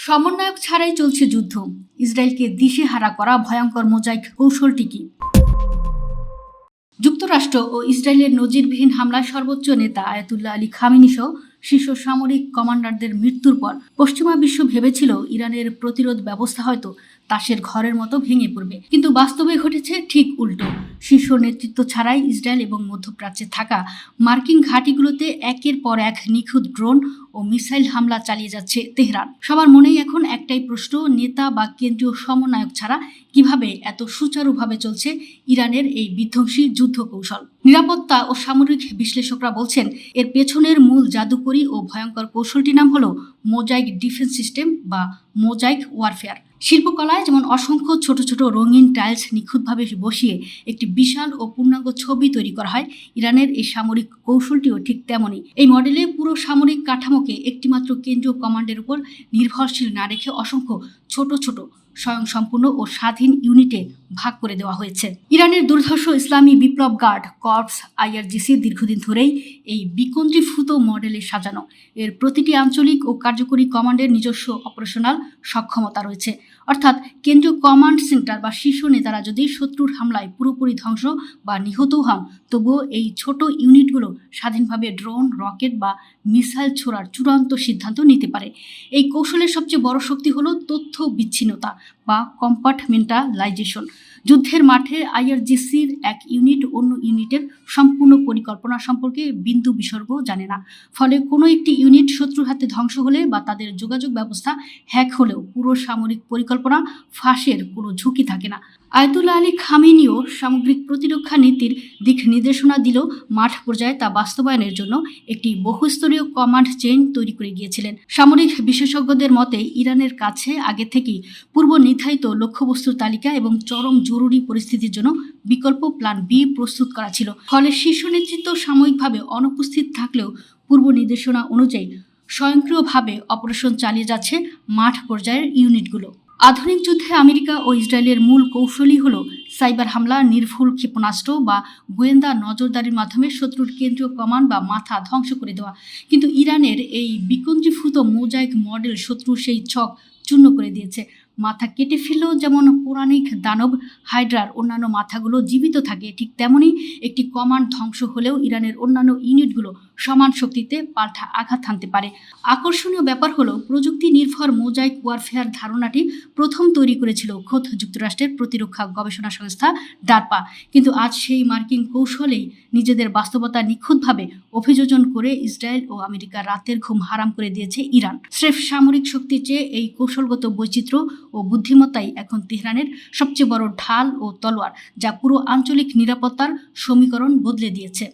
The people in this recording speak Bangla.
সমন্বয়ক ছাড়াই চলছে যুদ্ধ। ইসরায়েলকে দিশেহারা করা ভয়ঙ্কর মোজাইক কৌশলটি কি? যুক্তরাষ্ট্র ও ইসরায়েলের নজিরবিহীন হামলায় সর্বোচ্চ নেতা আয়াতুল্লাহ আলী খামেনি সহ শীর্ষ সামরিক কমান্ডারদের মৃত্যুর পর পশ্চিমা বিশ্ব ভেবেছিল ইরানের প্রতিরোধ ব্যবস্থা হয়তো তাসের ঘরের মতো ভেঙে পড়বে, কিন্তু বাস্তবে ঘটেছে ঠিক উল্টো। শীর্ষ নেতৃত্ব ছাড়াই ইসরায়েল এবং মধ্যপ্রাচ্যে থাকা মার্কিন ঘাঁটিগুলোতে একের পর এক নিখুঁত ড্রোন ও মিসাইল হামলা চালিয়ে যাচ্ছে তেহরান। সবার মনেই এখন একটাই প্রশ্ন, নেতা বা কেন্দ্রীয় সমন্বয়ক ছাড়া কিভাবে এত সুচারুভাবে চলছে ইরানের এই বিধ্বংসী যুদ্ধ কৌশল? নিরাপত্তা ও সামরিক বিশ্লেষকরা বলছেন এর পেছনের মূল জাদুকরী ও ভয়ঙ্কর কৌশলটির নাম হলো মোজাইক ডিফেন্স সিস্টেম বা মোজাইক ওয়ারফেয়ার। শিল্পকলায় যেমন অসংখ্য ছোট ছোট রঙিন টাইলস নিখুঁতভাবে বসিয়ে একটি বিশাল ও পূর্ণাঙ্গ ছবি তৈরি করা হয়, ইরানের এই সামরিক কৌশলটিও ঠিক তেমনই। এই মডেলে পুরো সামরিক কাঠামোকে একটিমাত্র কেন্দ্রীয় কমান্ডের উপর নির্ভরশীল না রেখে অসংখ্য ছোট ছোট স্বয়ংসম্পূর্ণ ও স্বাধীন ইউনিটে ভাগ করে দেওয়া হয়েছে। ইরানের দুর্ধর্ষ ইসলামী বিপ্লব গার্ড কর্পস আইআরজিসি দীর্ঘদিন ধরেই এই বিকেন্দ্রীভূত মডেলে সাজানো। এর প্রতিটি আঞ্চলিক ও কার্যকরী কমান্ডের নিজস্ব অপারেশনাল সক্ষমতা রয়েছে, অর্থাৎ কেন্দ্রীয় কমান্ড সেন্টার বা শীর্ষ নেতারা যদি শত্রুর হামলায় পুরোপুরি ধ্বংস বা নিহত হন, তবুও এই ছোট ইউনিটগুলো স্বাধীনভাবে ড্রোন, রকেট বা মিসাইল ছোড়ার চূড়ান্ত সিদ্ধান্ত নিতে পারে। এই কৌশলের সবচেয়ে বড় শক্তি হলো তথ্য বিচ্ছিন্নতা বা কম্পার্টমেন্টালাইজেশন। যুদ্ধের মাঠে আইআরজিসির এক ইউনিট অন্য ইউনিটের সম্পূর্ণ পরিকল্পনা সম্পর্কে বিন্দু বিসর্গ জানে না। ফলে কোনো একটি ইউনিট শত্রুর হাতে ধ্বংস হলে বা তাদের যোগাযোগ ব্যবস্থা হ্যাক হলেও পুরো সামরিক পরিকল্পনা ফাঁসের কোনো ঝুঁকি থাকে না। আয়াতুল্লাহ আলী খামেনিও সামগ্রিক প্রতিরক্ষা নীতির দিক নির্দেশনা দিল মাঠ পর্যায়ে তা বাস্তবায়নের জন্য একটি বহুস্তরীয় কমান্ড চেইন তৈরি করে গিয়েছিলেন। সামরিক বিশেষজ্ঞদের মতে ইরানের কাছে আগে থেকেই পূর্ব নির্ধারিত লক্ষ্যবস্তুর তালিকা এবং চরম জরুরি পরিস্থিতির জন্য বিকল্প প্ল্যান বি প্রস্তুত করা ছিল। ফলে শীর্ষ নেতৃত্ব সাময়িকভাবে অনুপস্থিত থাকলেও পূর্ব নির্দেশনা অনুযায়ী স্বয়ংক্রিয়ভাবে অপারেশন চালিয়ে যাচ্ছে মাঠ পর্যায়ের ইউনিটগুলো। আধুনিক যুদ্ধে আমেরিকা ও ইসরায়েলের মূল কৌশলই হলো সাইবার হামলা, নির্ভুল ক্ষেপণাস্ত্র বা গোয়েন্দা নজরদারির মাধ্যমে শত্রুর কেন্দ্রীয় কমান্ড বা মাথা ধ্বংস করে দেওয়া। কিন্তু ইরানের এই বিকেন্দ্রীভূত মোজাইক মডেল শত্রুর সেই ছক চূর্ণ করে দিয়েছে। মাথা কেটে ফেললেও যেমন পৌরাণিক দানব হাইড্রার অন্যান্য মাথাগুলো জীবিত থাকে, ঠিক তেমনই একটি কমান্ড ধ্বংস হলেও ইরানের অন্যান্য ইউনিটগুলো সমান শক্তিতে পাল্টা আঘাত হানতে পারে। আকর্ষণীয় ব্যাপার হলো প্রযুক্তি নির্ভর মোজাইক ওয়ারফেয়ার ধারণাটি প্রথম তৈরি করেছিল খোদ যুক্তরাষ্ট্রের প্রতিরক্ষা গবেষণা সংস্থা ডারপা। কিন্তু আজ সেই মার্কিন কৌশলেই নিজেদের বাস্তবতা নিখুঁতভাবে অভিযোজন করে ইসরায়েল ও আমেরিকার রাতের ঘুম হারাম করে দিয়েছে ইরান। স্রেফ সামরিক শক্তির চেয়ে এই কৌশলগত বৈচিত্র্য ও বুদ্ধিমত্তাই এখন তেহরানের সবচেয়ে বড় ঢাল ও তলোয়ার, যা পুরো আঞ্চলিক নিরাপত্তার সমীকরণ বদলে দিয়েছে।